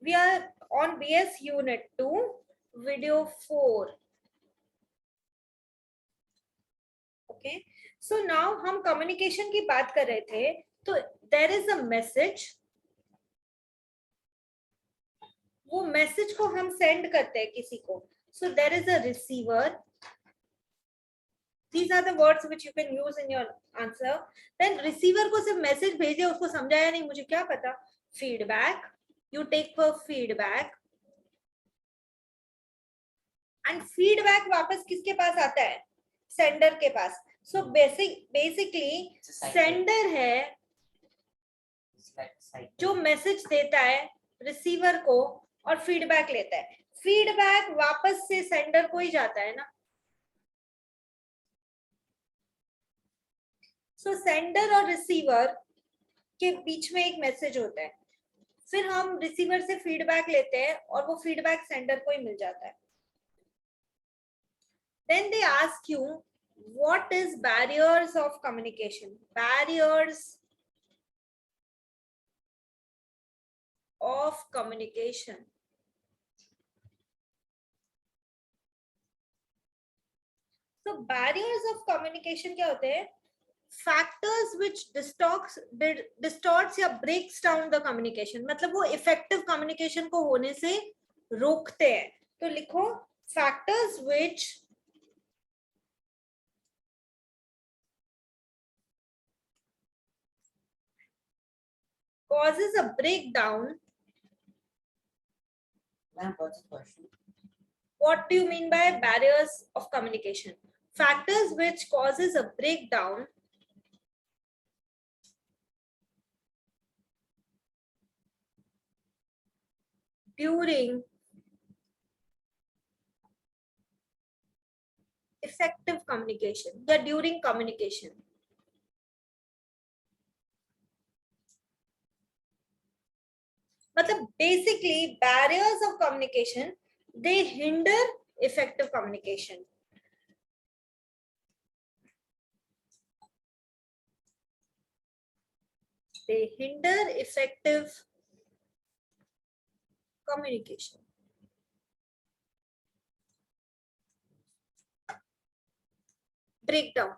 We are on BS Unit 2, Video 4. Okay. So now हम communication की बात कर रहे थे. तो there is a message. वो message को हम send करते हैं किसी को. So there is a receiver. These are the words which you can use in your answer. Then receiver को सिर्फ message भेजे, उसको समझाया नहीं, मुझे क्या पता. Feedback. You take for feedback. And feedback वापस किसके पास आता है? Sender के पास. So basically sender है जो मैसेज देता है रिसीवर को और फीडबैक लेता है. फीडबैक वापस से सेंडर को ही जाता है ना. सो सेंडर और रिसीवर के बीच में एक मैसेज होता है. फिर हम रिसीवर से फीडबैक लेते हैं और वो फीडबैक सेंडर को ही मिल जाता है. Then they ask you what is barriers of communication. Barriers of communication. So barriers of communication क्या होते हैं? Factors which distorts या breaks down the communication. मतलब वो effective communication को होने से रोकते हैं. तो लिखो factors which causes a breakdown. Ma'am, what's the question? What do you mean by barriers of communication? Factors which causes a breakdown during effective communication या during communication. मतलब basically barriers of communication, they hinder effective communication. They hinder effective communication. Breakdown.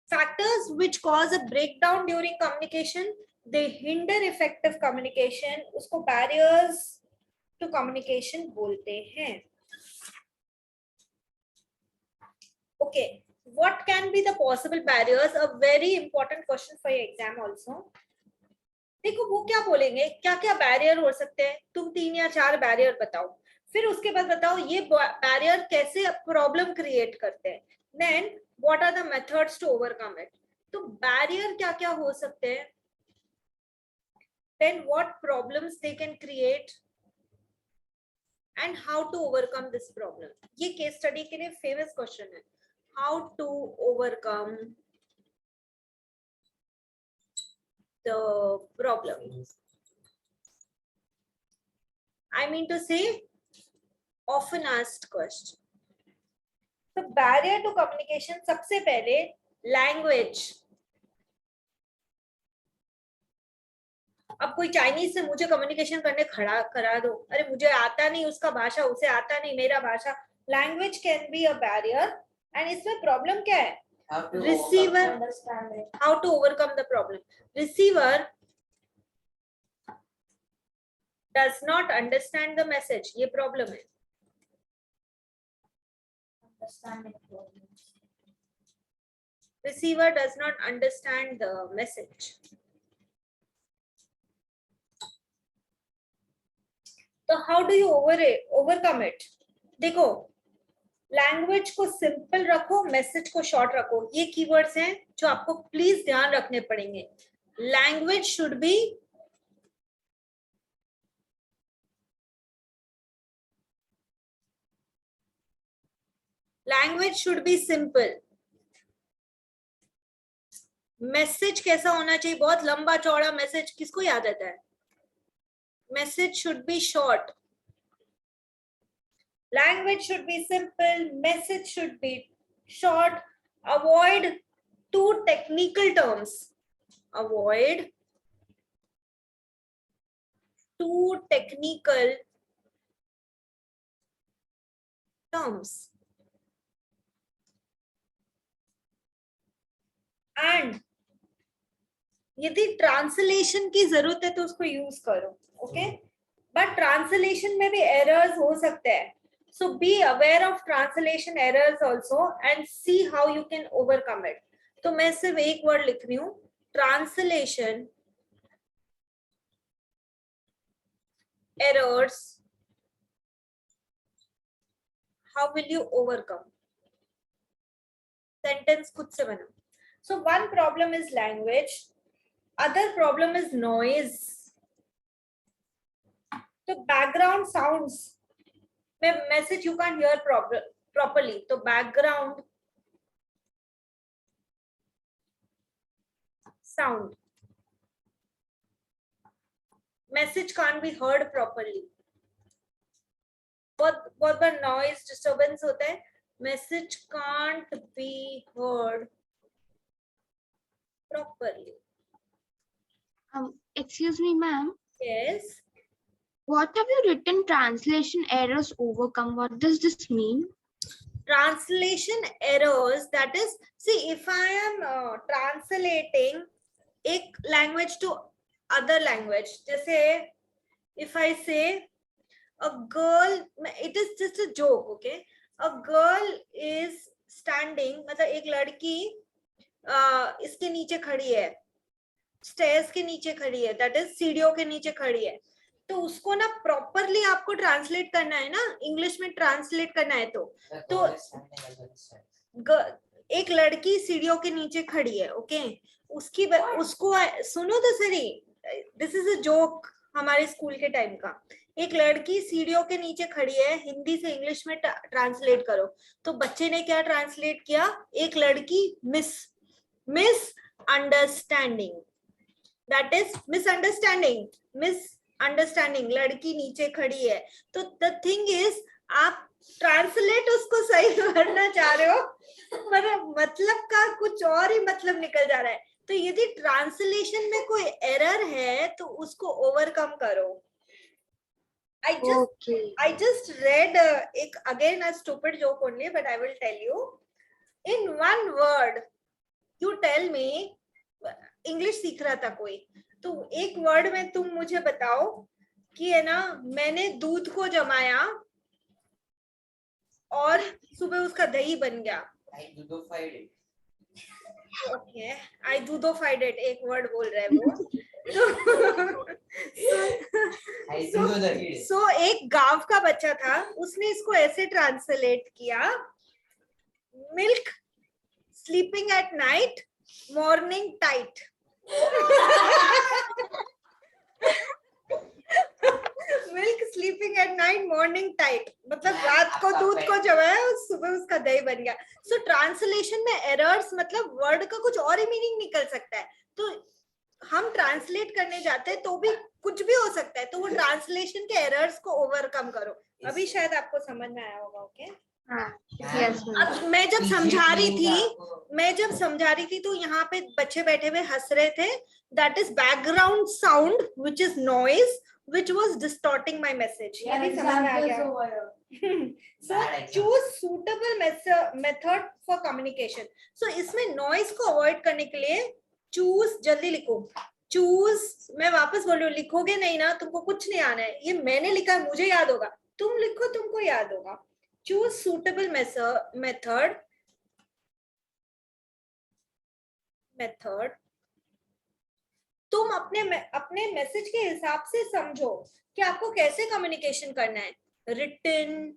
Factors which cause a breakdown during communication, they hinder effective communication. उसको barriers to communication बोलते हैं. Okay, what can be the possible barriers? A very important question for your exam also. देखो वो क्या बोलेंगे, क्या क्या barrier हो सकते हैं. तुम 3 या 4 बैरियर बताओ, फिर उसके बाद बताओ ये बैरियर कैसे प्रॉब्लम क्रिएट करते हैं. Then what are the methods to overcome it. तो बैरियर क्या क्या हो सकते हैं, then what problems they can create and how to overcome this problem. ये केस स्टडी के लिए फेमस क्वेश्चन है. How to overcome the problem. I mean to say often asked question. The barrier to communication सबसे पहले language. अब कोई Chinese से मुझे कम्युनिकेशन करने खड़ा करा दो, अरे मुझे आता नहीं उसका भाषा, उसे आता नहीं मेरा भाषा. Language can be a barrier. And इसमें प्रॉब्लम क्या है? Receiver. How to overcome the problem? Receiver does not understand the message. ये problem है. Receiver does not understand the message. So how do you overcome it? देखो, language को simple रखो, message को short रखो. ये कीवर्ड्स हैं जो आपको प्लीज ध्यान रखने पड़ेंगे. Language should be simple. Message कैसा होना चाहिए? बहुत लंबा चौड़ा मैसेज किसको याद आता है? Message should be short. Language should be simple, message should be short. Avoid too technical terms. Avoid too technical terms. And यदि ट्रांसलेशन की जरूरत है तो उसको यूज करो, ओके, बट ट्रांसलेशन में भी एरर्स हो सकते हैं, so be aware of translation errors also and see how you can overcome it. तो मैं सिर्फ एक वर्ड लिख रही हूँ, translation errors, how will you overcome. Sentence खुद से बना. So one problem is language, other problem is noise. The background sounds, message you can't hear properly, so background sound, message can't be heard properly. बहुत बार noise disturbance होता है, message can't be heard properly. Excuse me, ma'am. Yes. What have you written translation errors overcome? What does this mean? Translation errors, that is, see, if I am translating एक language to other language, जैसे if I say a girl, it is just a joke, okay, a girl is standing, मतलब एक लड़की इसके नीचे खड़ी है, stairs के नीचे खड़ी है, दैट इज सीढ़ियों के नीचे खड़ी है, तो उसको ना प्रॉपरली आपको ट्रांसलेट करना है ना, इंग्लिश में ट्रांसलेट करना है, तो एक लड़की सीढ़ियों के नीचे खड़ी है, ओके, उसकी उसको सुनो तो सही, दिस इज अ जोक हमारे स्कूल के टाइम का. एक लड़की सीढ़ियों के नीचे खड़ी है, हिंदी से इंग्लिश में ट्रांसलेट करो, तो बच्चे ने क्या ट्रांसलेट किया, एक लड़की miss understanding, that is misunderstanding, लड़की नीचे खड़ी है. तो द थिंग इज, आप ट्रांसलेट उसको सही करना चाह रहे हो, पर मतलब का कुछ और ही मतलब निकल जा रहा है. तो यदि ट्रांसलेशन में कोई एरर है तो उसको ओवरकम करो. I just read एक again a stupid joke only, but I will tell you. In one word, you tell me, English सीख रहा था कोई, तो एक वर्ड में तुम मुझे बताओ कि है ना, मैंने दूध को जमाया और सुबह उसका दही बन गया. ओके, आई दूधोफाइड इट, एक वर्ड बोल रहा है वो. सो एक गांव का बच्चा था, उसने इसको ऐसे ट्रांसलेट किया, milk sleeping at night, morning tight. Milk sleeping at night, morning tight, मतलब रात को दूध को जमाया, सुबह उसका दही बन गया. सो ट्रांसलेशन में एरर्स मतलब वर्ड का कुछ और ही मीनिंग निकल सकता है, तो हम ट्रांसलेट करने जाते हैं तो भी कुछ भी हो सकता है, तो वो ट्रांसलेशन के एरर्स को ओवरकम करो. अभी शायद आपको समझ में आया होगा. ओके, अब मैं जब समझा रही थी तो यहाँ पे बच्चे बैठे हुए हंस रहे थे. That is background sound which is noise which was distorting my message. समझ में आ गया? So choose suitable method for communication. So इसमें noise को avoid करने के लिए choose, जल्दी लिखो, choose, मैं वापस बोल रही हूँ, लिखोगे नहीं ना, तुमको कुछ नहीं आना है, ये मैंने लिखा है, मुझे याद होगा, तुम लिखो, तुमको याद होगा. Choose suitable method. तुम अपने मैसेज के हिसाब से समझो कि आपको कैसे कम्युनिकेशन करना है, रिटन,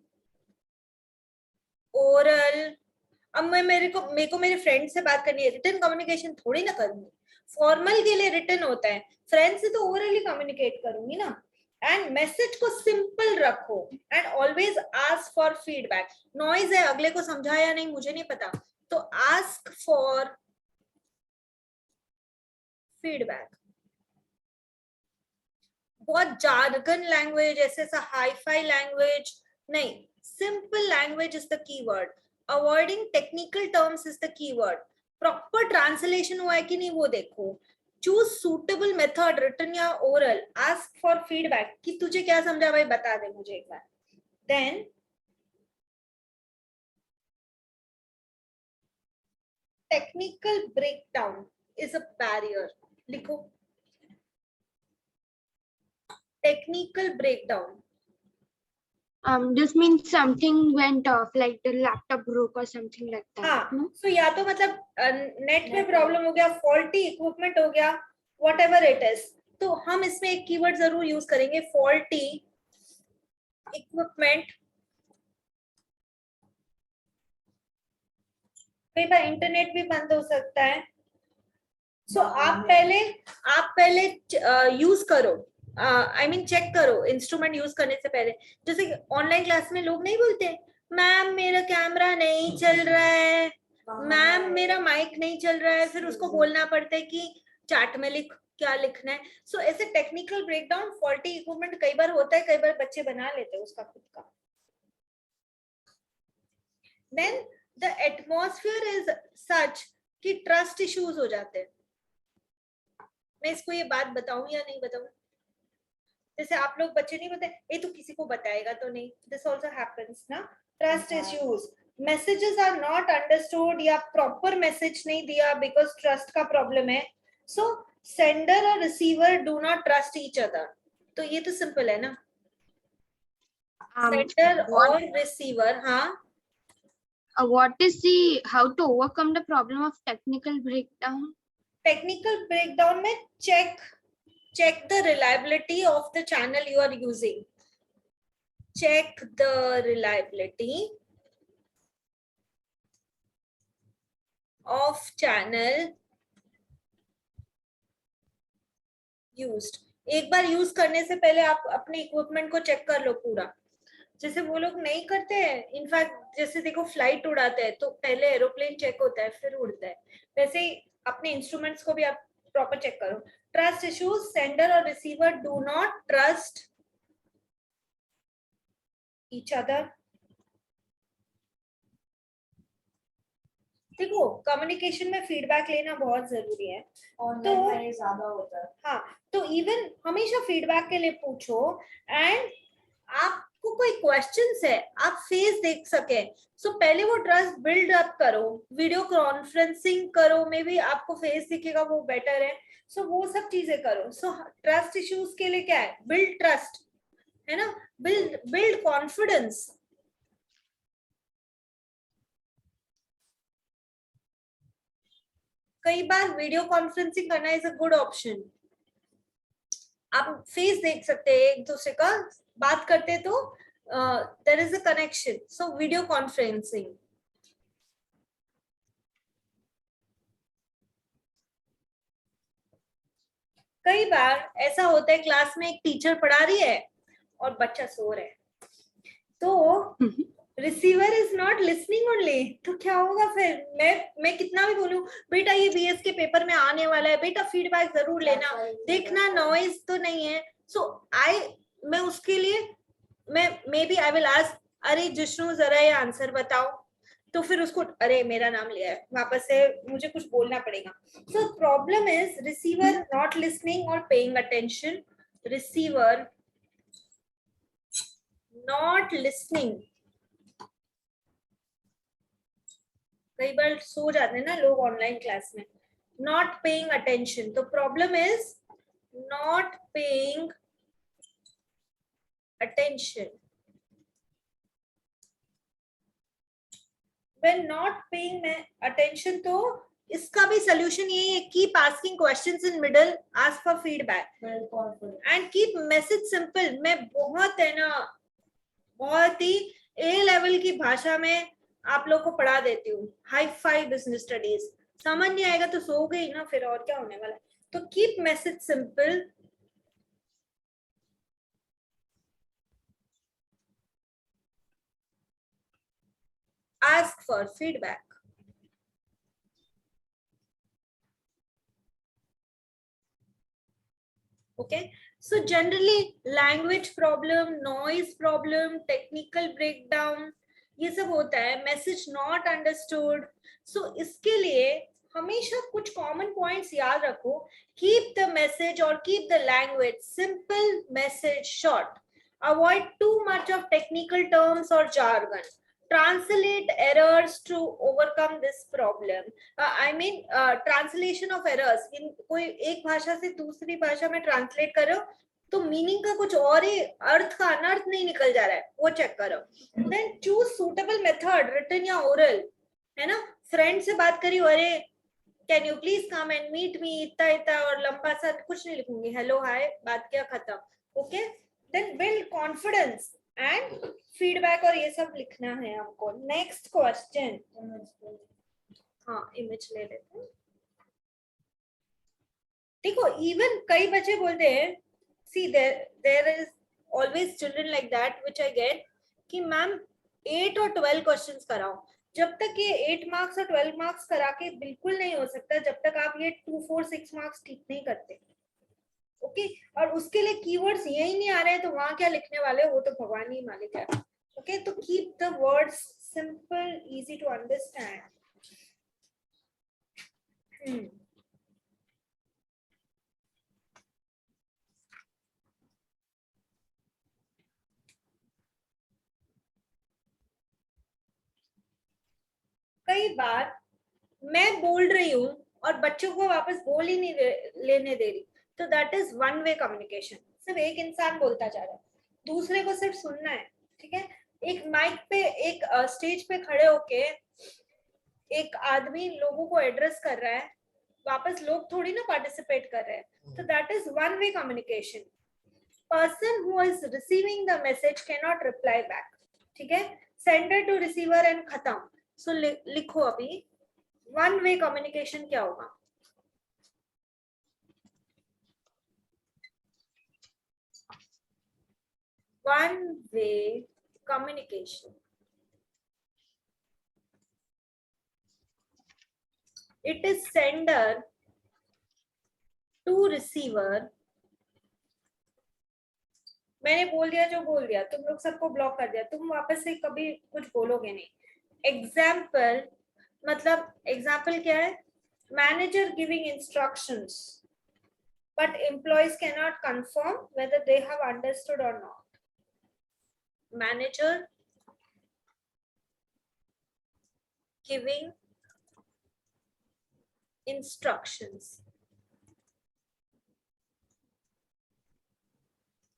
ओरल. अब मेरे को मेरे फ्रेंड से बात करनी है, रिटन कम्युनिकेशन थोड़ी ना करूंगी, फॉर्मल के लिए रिटन होता है, फ्रेंड से तो ओरली कम्युनिकेट करूंगी ना. एंड मैसेज को सिंपल रखो and always ask for feedback. Noise है, अगले को समझा या नहीं मुझे नहीं पता, तो आस्क फॉर फीडबैक. बहुत जार्गन लैंग्वेज, ऐसा हाई-फाई लैंग्वेज नहीं, simple language is the keyword. Avoiding technical terms is the keyword. Proper translation हुआ है कि नहीं वो देखो. चूज सुटेबल मेथड, रिटन या ओरल, आस्क फॉर फीडबैक कि तुझे क्या समझा भाई बता दे मुझे एक बार. Then technical breakdown is a barrier. लिखो technical breakdown. This means something went off, like the laptop broke or something like that. हाँ, No? so या तो मतलब नेट में प्रॉब्लम हो गया, फॉल्टी इक्विपमेंट हो गया, वॉट एवर इट इज. तो हम इसमें एक कीवर्ड जरूर यूज करेंगे, फॉल्टी इक्विपमेंट. कई बार इंटरनेट भी बंद हो सकता है. सो आप पहले यूज करो, आई मीन चेक करो इंस्ट्रूमेंट यूज करने से पहले. जैसे ऑनलाइन क्लास में लोग नहीं बोलते मैम मेरा कैमरा नहीं चल रहा है, मैम मेरा माइक नहीं चल रहा है, फिर उसको बोलना पड़ता है कि चैट में लिख क्या लिखना है. सो ऐसे टेक्निकल ब्रेकडाउन, फॉल्टी इक्विपमेंट कई बार होता है, कई बार बच्चे बना लेते हैं उसका खुद का. Then the atmosphere is such कि ट्रस्ट इश्यूज हो जाते हैं. मैं इसको ये बात बताऊं या नहीं बताऊं? जैसे आप लोग बच्चे नहीं बताए, ये तो किसी को बताएगा तो नहीं. दिस ऑल्सो हैपेंस ना. Trust issues, messages are not understood या प्रॉपर मैसेज नहीं दिया बिकॉज ट्रस्ट का प्रॉब्लम है. सो सेंडर और receiver do not trust each other. तो ये तो सिंपल है ना. सेंडर और रिसीवर. हाँ, What is the how to overcome the problem of technical breakdown? Technical breakdown में check the reliability of the channel you are using. Check the reliability of channel used. एक बार use करने से पहले आप अपने equipment को check कर लो पूरा. जैसे वो लोग नहीं करते हैं, इनफैक्ट जैसे देखो फ्लाइट उड़ाते हैं तो पहले एरोप्लेन चेक होता है फिर उड़ता है, वैसे ही अपने इंस्ट्रूमेंट्स को भी आप प्रॉपर चेक करो. ट्रस्ट इश्यूज, सेंडर और receiver do not trust each other. देखो कम्युनिकेशन में फीडबैक लेना बहुत जरूरी है. ऑनलाइन में ये ज्यादा होता है. हाँ, तो इवन हमेशा फीडबैक के लिए पूछो. एंड आपको कोई क्वेश्चंस है आप फेस देख सके, सो पहले वो ट्रस्ट बिल्ड अप करो. वीडियो कॉन्फ्रेंसिंग करो, मे बी आपको फेस दिखेगा वो बेटर है. सो वो सब चीजें करो. सो ट्रस्ट इश्यूज के लिए क्या है, बिल्ड ट्रस्ट है ना, बिल्ड कॉन्फिडेंस. कई बार वीडियो कॉन्फ्रेंसिंग करना इज अ गुड ऑप्शन. आप फेस देख सकते हैं एक दूसरे का, बात करते तो there is a connection. So video conferencing. कई बार ऐसा होता है क्लास में एक टीचर पढ़ा रही है और बच्चा सो रहा है, तो receiver is not listening only. तो क्या होगा फिर? मैं कितना भी बोलूं बेटा ये बीएस के पेपर में आने वाला है, बेटा फीडबैक जरूर लेना, देखना नॉइज तो नहीं है. सो मैं उसके लिए मैं may be I will ask, अरे जिष्णु जरा ये आंसर बताओ. तो फिर उसको अरे मेरा नाम लिया है वापस से मुझे कुछ बोलना पड़ेगा. So problem is receiver not listening और paying attention. Receiver not listening. कई बार सो जाते हैं ना लोग ऑनलाइन क्लास में. नॉट पेइंग अटेंशन, तो problem is not paying attention. When not paying attention, तो इसका भी सोल्यूशन यही है, keep asking questions in middle, ask for feedback and keep message simple. मैं बहुत है ना, बहुत ही ए लेवल की भाषा में आप लोग को पढ़ा देती हूँ. Hi fi business studies. समझ नहीं आएगा तो सो गई ना, फिर और क्या होने वाला है. तो keep message simple. Ask for feedback. Okay, so generally language problem, noise problem, technical breakdown ये सब होता है. Message not understood. सो इसके लिए हमेशा कुछ कॉमन पॉइंट्स याद रखो. कीप द मैसेज और keep the language simple, message short. Avoid too much of technical terms or jargon. Translate errors to overcome this problem. I mean translation of errors. in कोई एक भाषा से दूसरी भाषा में ट्रांसलेट कर रहे हो तो मीनिंग का कुछ और ही अर्थ का अनर्थ नहीं निकल जा रहा है, वो चेक करो. Then choose suitable method, written या ओरल, है ना. फ्रेंड से बात करी, अरे can you please come and meet me, इतना इतना और लंबा सा कुछ नहीं लिखूंगी, हेलो हाय, बात किया, खत्म. Okay. Then build confidence and feedback, और ये सब लिखना है हमको. Next question. हाँ, इमेज ले लेते हैं. देखो इवन कई बच्चे बोलते हैं, see there is always children like that which I get, कि मैम 8 और 12 क्वेश्चंस कराओ. जब तक ये 8 मार्क्स और 12 मार्क्स करा के बिल्कुल नहीं हो सकता जब तक आप ये 2, 4, 6 मार्क्स ठीक नहीं करते. ओके. और उसके लिए कीवर्ड्स यही नहीं आ रहे हैं तो वहां क्या लिखने वाले हो, वो तो भगवान ही मालिक है. ओके. तो keep the words simple, easy to understand. कई बार मैं बोल रही हूँ और बच्चों को वापस बोल ही नहीं लेने दे रही, तो that is one way communication. सिर्फ एक इंसान बोलता जा रहा है, दूसरे को सिर्फ सुनना है. ठीक है. एक माइक पे, एक स्टेज पे खड़े होके एक आदमी लोगों को एड्रेस कर रहा है, वापस लोग थोड़ी ना पार्टिसिपेट कर रहे हैं. तो that is one way communication. Person who is receiving the message can not reply back. ठीक है. सेंडर टू रिसीवर एंड खत्म. सो लिखो अभी वन वे कम्युनिकेशन क्या होगा. One way communication, it is sender to receiver. मैंने बोल दिया जो बोल दिया, तुम लोग सबको ब्लॉक कर दिया, तुम वापस से कभी कुछ बोलोगे नहीं. एग्जाम्पल, मतलब एग्जाम्पल क्या है, manager giving instructions but employees cannot confirm whether they have understood or not. Manager giving instructions,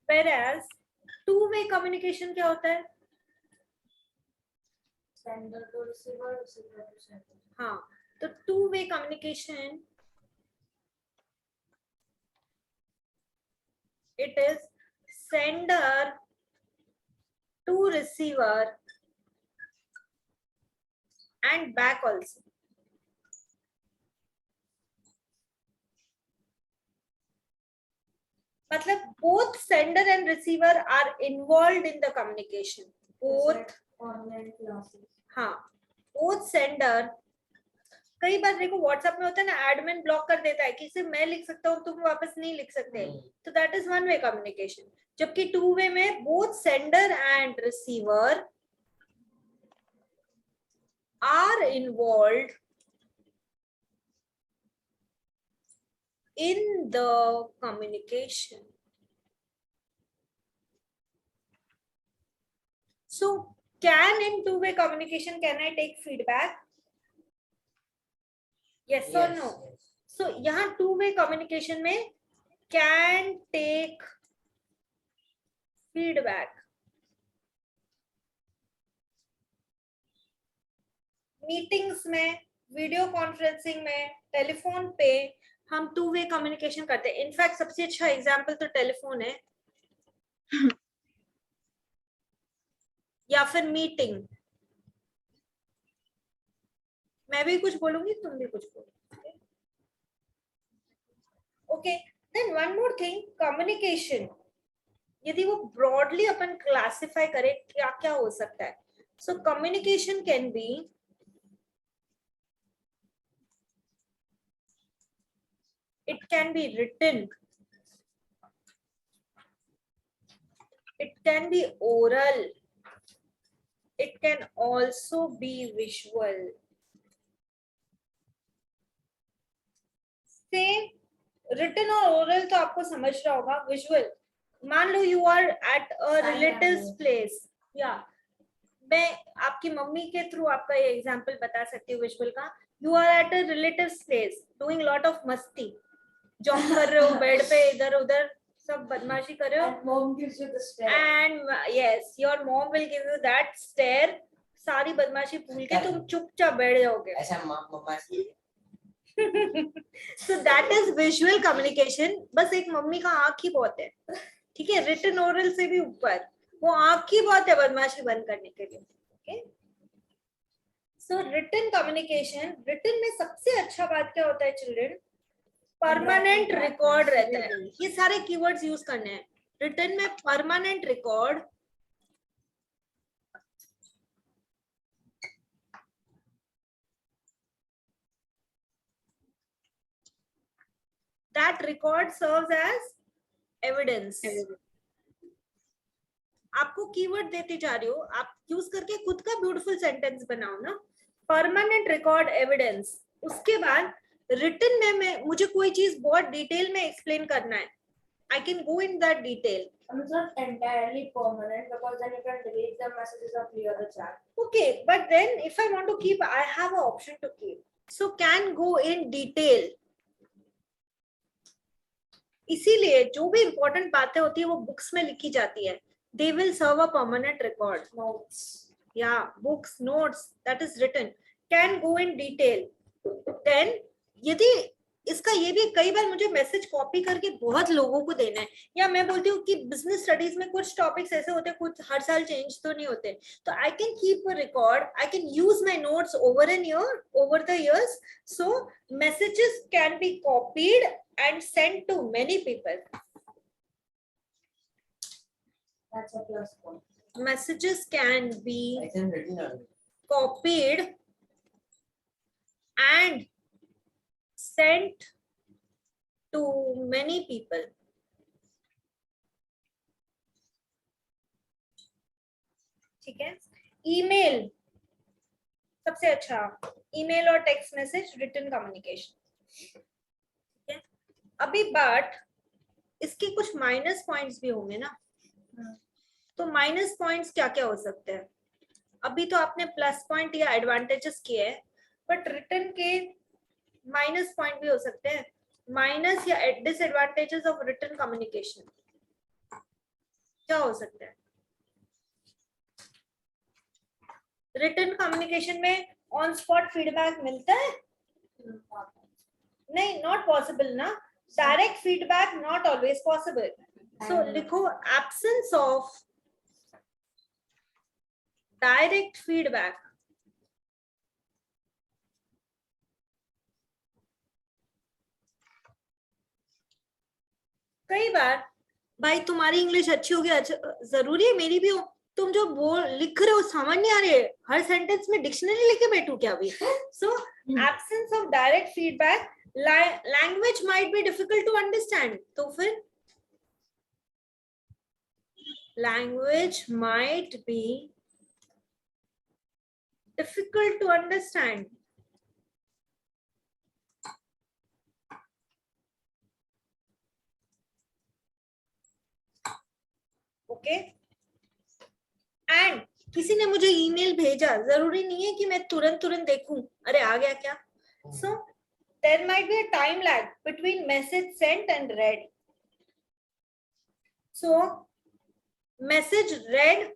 whereas two way communication क्या होता है. Sender to receiver, receiver to sender. हाँ, तो two way communication, it is sender to receiver and back also. मतलब both sender and receiver are involved in the communication. Both Online classes. हाँ, both sender. कई बार देखो WhatsApp में होता है ना, एडमिन ब्लॉक कर देता है कि सिर्फ मैं लिख सकता हूँ, तुम वापस नहीं लिख सकते. तो that is one way communication. जबकि टू वे में both sender and receiver are involved in the communication. So can in two-way communication, can I take feedback? Yes or no? Yes. So यहाँ two-way communication में can take feedback. Meetings में, video conferencing में, telephone पे हम two way communication करते हैं. In fact सबसे अच्छा एग्जांपल तो टेलीफोन है या फिर मीटिंग. मैं भी कुछ बोलूंगी, तुम भी कुछ बोलो. Okay. Then one more thing, communication यदि वो ब्रॉडली अपन क्लासिफाई करें क्या क्या हो सकता है. So communication can be it can be written, it can be oral, it can also be visual. Same written और ओरल तो आपको समझ रहा होगा. विजुअल, मान लो you are at a relatives place, या मैं आपकी मम्मी के थ्रू आपका ये एग्जांपल बता सकती हूँ विजुअल का. You are at a relatives place doing lot of मस्ती, जॉब कर रहे हो बेड पे, इधर उधर सब बदमाशी कर रहे हो. And mom gives you the stare. And yes, your mom will give you that stare. सारी बदमाशी भूल के तुम चुपचाप बैठ जाओगे. ऐसा मम्मा So that is visual communication. बस एक मम्मी का आँख ही बहुत है, ठीक है. रिटन ओरल से भी ऊपर वो आँख ही बहुत है बदमाशी बंद करने के लिए. ओके, सो रिटन कम्युनिकेशन, रिटन में सबसे अच्छा बात क्या होता है चिल्ड्रन? परमानेंट रिकॉर्ड रहता है. ये सारे कीवर्ड्स यूज करने हैं. रिटन में permanent record, that record serves as evidence. आपको कीवर्ड देती जा रही हो, आप यूज करके खुद का ब्यूटीफुल सेंटेंस बनाओ ना. Permanent record, evidence. उसके बाद रिटन में मैं मुझे कोई चीज बहुत डिटेल में एक्सप्लेन करना है, I can go in that detail. And it's not entirely permanent because then you can delete the messages or clear the chat. Okay, but then if I want to keep, I have an option to keep. So can go in detail. इसीलिए जो भी important बातें होती है वो books में लिखी जाती है. They will serve a permanent record. Notes. Yeah, books, notes, that is written. Can go in detail. Then यदि इसका ये भी कई बार मुझे मैसेज कॉपी करके बहुत लोगों को देना है, या मैं बोलती हूँ कि बिजनेस स्टडीज में कुछ टॉपिक्स ऐसे होते हैं, कुछ हर साल चेंज तो नहीं होते, तो I can keep a record, I can use my notes over an year, over the years. So messages can be copied and send to many people. That's a plus point. Messages can be ऐसे written only. copied and sent to many people. ठीक है. Email सबसे अच्छा, email और text message written communication. ठीक है. अभी but इसके कुछ माइनस पॉइंट्स भी होंगे ना, तो माइनस पॉइंट्स क्या क्या हो सकते हैं? अभी तो आपने प्लस पॉइंट या एडवांटेजेस किए हैं, बट रिटन के माइनस पॉइंट भी हो सकते हैं. माइनस या डिसएडवांटेजेस ऑफ रिटन कम्युनिकेशन क्या हो सकते हैं? रिटन कम्युनिकेशन में ऑन स्पॉट फीडबैक मिलता है? नहीं, नॉट पॉसिबल ना. Direct feedback not always possible. So लिखो एब्सेंस ऑफ डायरेक्ट फीडबैक. कई बार भाई तुम्हारी इंग्लिश अच्छी होगी, जरूरी है मेरी भी हो, तुम जो बोल लिख रहे हो समझ नहीं आ रहे, हर सेंटेंस में डिक्शनरी लेके बैठू क्या अभी? So absence of direct feedback, language might be difficult to understand, तो फिर language might be difficult to understand. Okay. And किसी ने मुझे ईमेल भेजा, जरूरी नहीं है कि मैं तुरंत देखूं अरे आ गया क्या. So there might be a time lag between message sent and read. So message read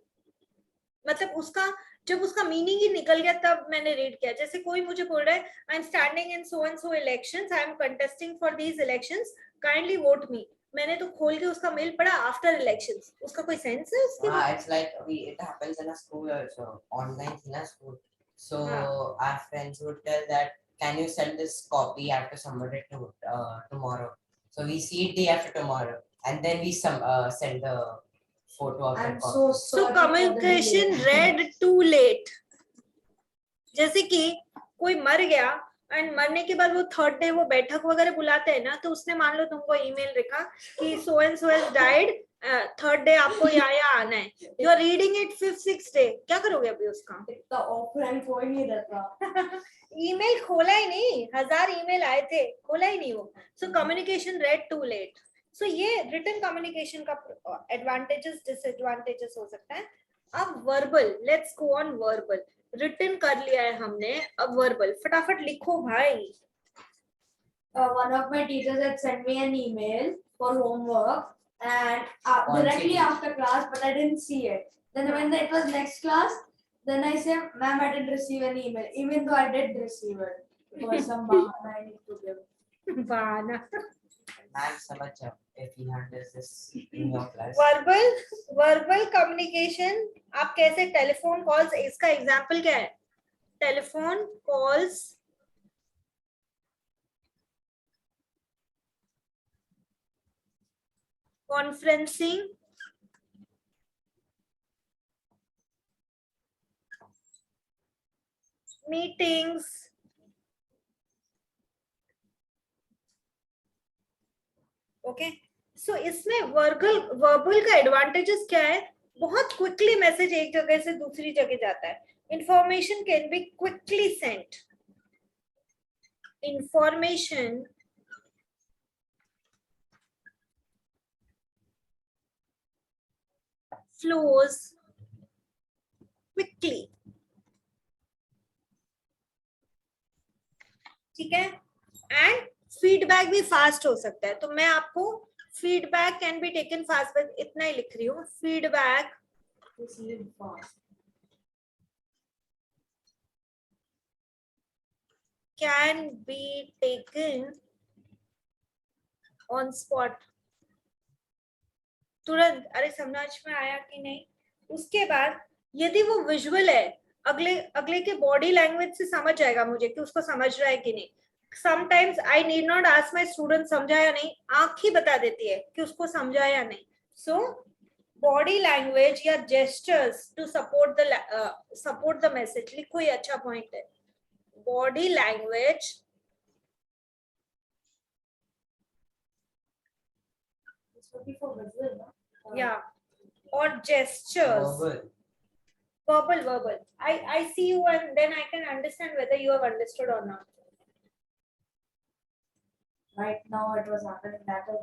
मतलब उसका जब उसका मीनिंग ही निकल गया तब मैंने रीड किया. जैसे कोई मुझे बोल रहा है I am standing in so and so elections, I am contesting for these elections, kindly vote me. मैंने तो खोल के उसका मेल पढ़ा आफ्टर इलेक्शंस. उसका कोई सेंस है उसके? It's like it happens in a school also, online in a school. So our friends would tell that, can you send this copy after submit it to tomorrow? So we see it day after tomorrow, and then we send the photo of I'm that copy. so So sorry. communication read too late. जैसे कि कोई मर गया and मरने के बाद वो third day वो बैठक वगैरह बुलाते हैं ना, तो उसने मान लो तुमको ईमेल लिखा कि so and so has died third day आपको यहाँ आना है, you are reading it fifth six day, क्या करोगे अभी उसका? इतना ऑफलाइन कोई नहीं रहता. ईमेल खोला ही नहीं, 1000 ईमेल आए थे, खोला ही नहीं वो. So communication read too late. So ये रिटन कम्युनिकेशन का एडवांटेजेस डिसएडवांटेजेस हो सकता है. अब verbal, let's go on verbal. Written कर लिया है हमने, अब वर्बल फटाफट लिखो भाई. One of my teachers had sent me an email for homework and directly Once after class, but I didn't see it. Then when it was next class, then I said, "Ma'am, I didn't receive an email," even though I did receive it. It was some bahana I need to give. बहाना. Ma'am, समझ जाओ if he handles this in your class. Verbal communication आप कैसे, telephone calls, इसका example क्या है? Telephone calls, conferencing, meetings. Okay, so इसमें verbal का एडवांटेजेस क्या है? बहुत क्विकली मैसेज एक जगह से दूसरी जगह जाता है. Information can be quickly sent. Information flows quickly. ठीक है, एंड फीडबैक भी फास्ट हो सकता है. तो मैं आपको feedback can be taken fast, बस इतना ही लिख रही हूँ. Feedback Receive fast. Can be taken on spot, तुरंत. अरे समझ में आया कि नहीं? उसके बाद यदि वो विजुअल है, अगले के बॉडी लैंग्वेज से समझ जाएगा मुझे कि उसको समझ रहा है कि नहीं. Sometimes I need not ask my student समझा या नहीं, आंख ही बता देती है कि उसको समझा या नहीं. सो बॉडी लैंग्वेज या gestures to support the message. लिखो, ये अच्छा पॉइंट है. Body language This would be for visual, no? या और gestures. Verbal. I see you and then I can understand whether you have understood or not. Right now it was happening that way.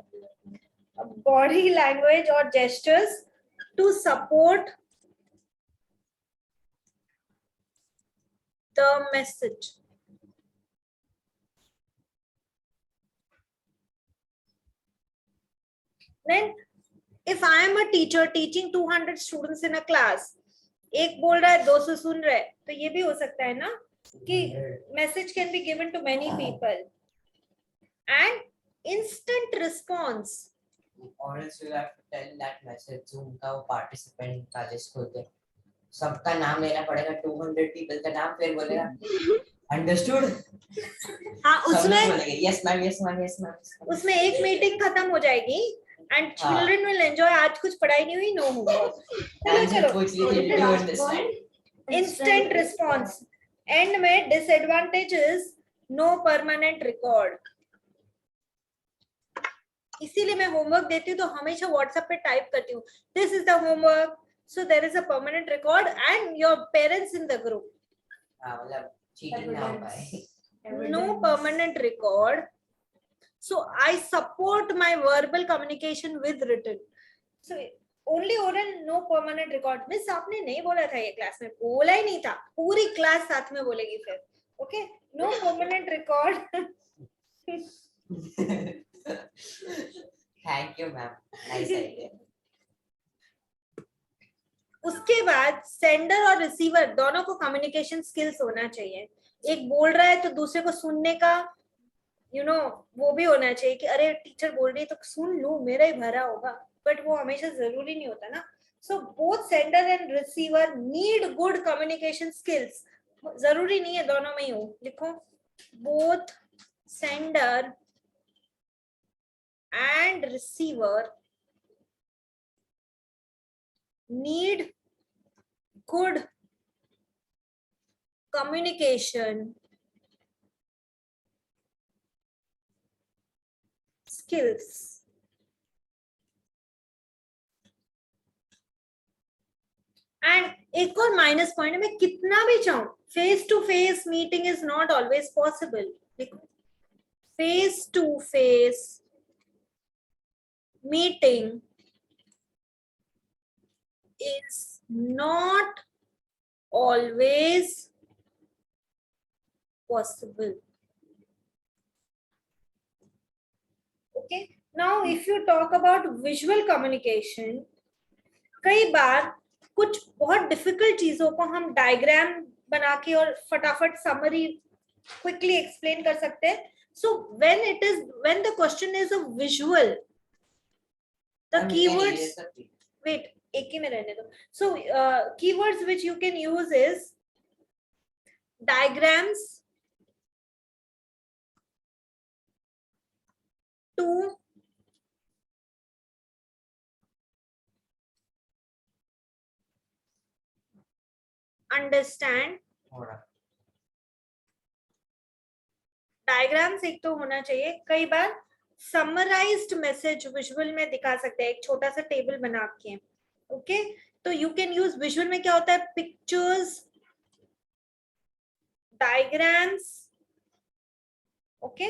Body language or gestures to support the message. Then if I am a teacher teaching 200 students in a class, एक बोल रहा है 200 सुन रहे, तो ये भी हो सकता है ना कि message can be given to many people and instant response. Or else you'll have to tell that message Zoom का वो participant का list होते, सबका नाम लेना पड़ेगा, 200 people का नाम, फिर बोलेगा understood. हाँ, उसमें बोलेंगे yes ma'am, yes ma'am, yes ma'am. उसमें एक मीटिंग खत्म हो जाएगी and children will enjoy. आज कुछ पढ़ाई नहीं हुई, no होगा. चलो पूछ लीजिए, did you understand? Instant response. And में disadvantages, no permanent record. इसीलिए मैं होमवर्क देती हूँ तो हमेशा व्हाट्सएप पे टाइप करती हूँ, this is the homework, so there is a permanent record and your parents in the group. मतलब चीटिंग ना हो पाए. No permanent record. So I support my verbal communication with written. So only oral, no permanent record. Miss आपने नहीं बोला था ये class में, बोला ही नहीं था, पूरी क्लास साथ में बोलेगी फिर. Okay, no permanent record. Thank you ma'am, nice idea. उसके बाद सेंडर और रिसीवर दोनों को कम्युनिकेशन स्किल्स होना चाहिए. एक बोल रहा है तो दूसरे को सुनने का वो भी होना चाहिए कि अरे टीचर बोल रही है तो सुन लूं, मेरा ही भरा होगा, बट वो हमेशा जरूरी नहीं होता ना. So both sender and receiver need good communication skills. जरूरी नहीं है दोनों में ही हो. लिखो, both sender and receiver need good communication skills. And एक और माइनस पॉइंट है, मैं कितना भी चाहूं face to face meeting is not always possible. देखो face to face meeting is not always possible. Okay, now if you talk about visual communication, कई बार कुछ बहुत डिफिकल्ट चीजों को हम डायग्राम बना के और फटाफट समरी क्विकली एक्सप्लेन कर सकते हैं. So when the question is a visual, the keywords, wait, एक ही में रहने दो. So keywords which you can use is diagrams to understand. Diagrams एक तो होना चाहिए. कई बार समराइज्ड मैसेज विजुअल में दिखा सकते हैं, एक छोटा सा टेबल बना के. ओके, तो यू कैन यूज विजुअल में क्या होता है, पिक्चर्स, डायग्राम्स. ओके,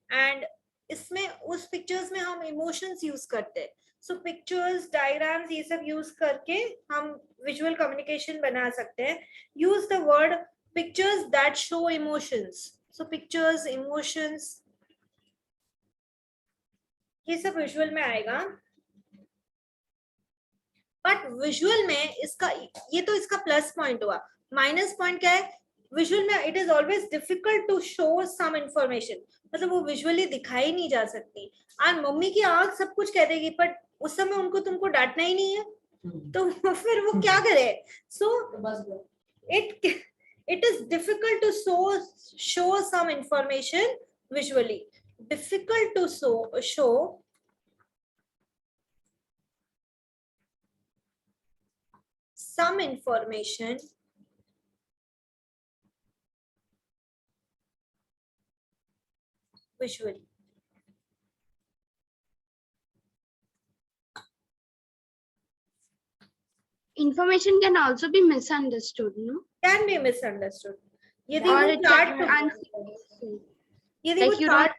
एंड इसमें उस पिक्चर्स में हम इमोशंस यूज करते हैं. सो पिक्चर्स, डायग्राम्स, ये सब यूज करके हम विजुअल कम्युनिकेशन बना सकते हैं. Use the word pictures that show emotions. So pictures, emotions, ये सब विजुअल में आएगा. बट विजुअल में इसका, ये तो इसका प्लस पॉइंट हुआ. माइनस पॉइंट क्या है, विजुअल में it is always difficult to show some information. मतलब वो विजुअली दिखाई नहीं जा सकती. और मम्मी की आंख सब कुछ कह देगी, बट उस समय उनको तुमको डांटना ही नहीं है, तो फिर वो क्या करे. सो it is difficult to show some information visually. Difficult to show some information visually. Information can also be misunderstood, no? Can be misunderstood. यदि Or वो it चार्ट, can यदि like वो you चार्ट,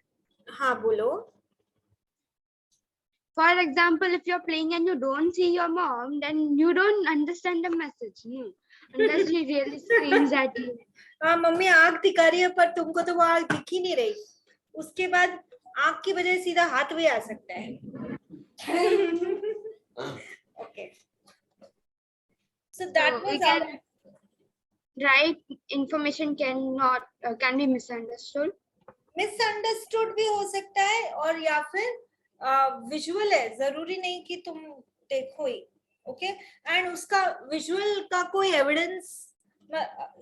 हाँ बोलो. For example, if you're playing and you don't see your mom, then you don't understand the message, no? Unless she really screams at you. हाँ, mummy आंख दिखा रही है पर तुमको तो वो आंख दिख ही नहीं रही. उसके बाद आंख की वजह से सीधा हाथ भी आ सकता है. Okay. So that So we was can our, right information can be misunderstood. Misunderstood भी हो सकता है, और या फिर विजुअल है, जरूरी नहीं कि तुम देखो ही. ओके, एंड उसका विजुअल का कोई एविडेंस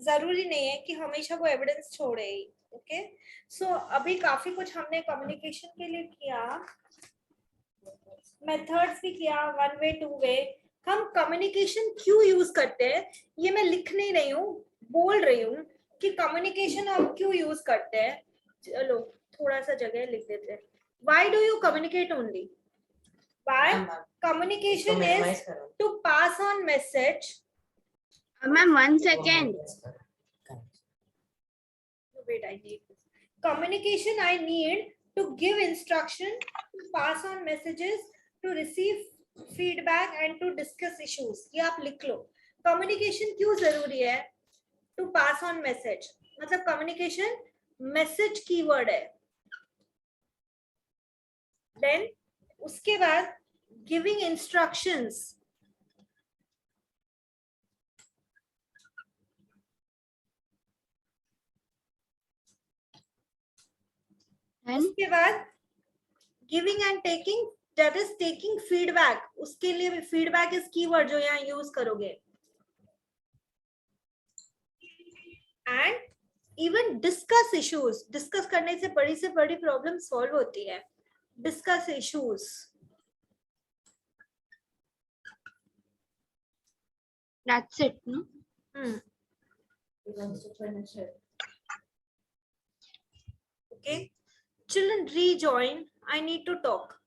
जरूरी नहीं है कि हमेशा वो एविडेंस छोड़े ही. ओके, सो अभी काफी कुछ हमने कम्युनिकेशन के लिए किया, मेथड्स भी किया, वन वे, टू वे. हम कम्युनिकेशन क्यों यूज करते हैं ये मैं लिख नहीं रही हूँ, बोल रही हूँ कि कम्युनिकेशन हम क्यों यूज करते हैं. चलो थोड़ा सा जगह लिख देते हैं. Why do you communicate only? Why? Communication is to pass on message. Ma'am, 1 second. Wait, I need this. Communication I need to give instruction, to pass on messages, to receive feedback and to discuss issues. ये आप लिख लो. Communication क्यों जरूरी है? To pass on message. मतलब communication message keyword है. Then उसके बाद giving instructions. And उसके बाद giving and taking, that is taking feedback. उसके लिए भी feedback is keyword जो यहाँ use करोगे. And even discuss issues. Discuss करने से बड़ी problem solve होती है. Discuss issues. that's it, no? He wants to finish it. Okay. Children, rejoin. I need to talk.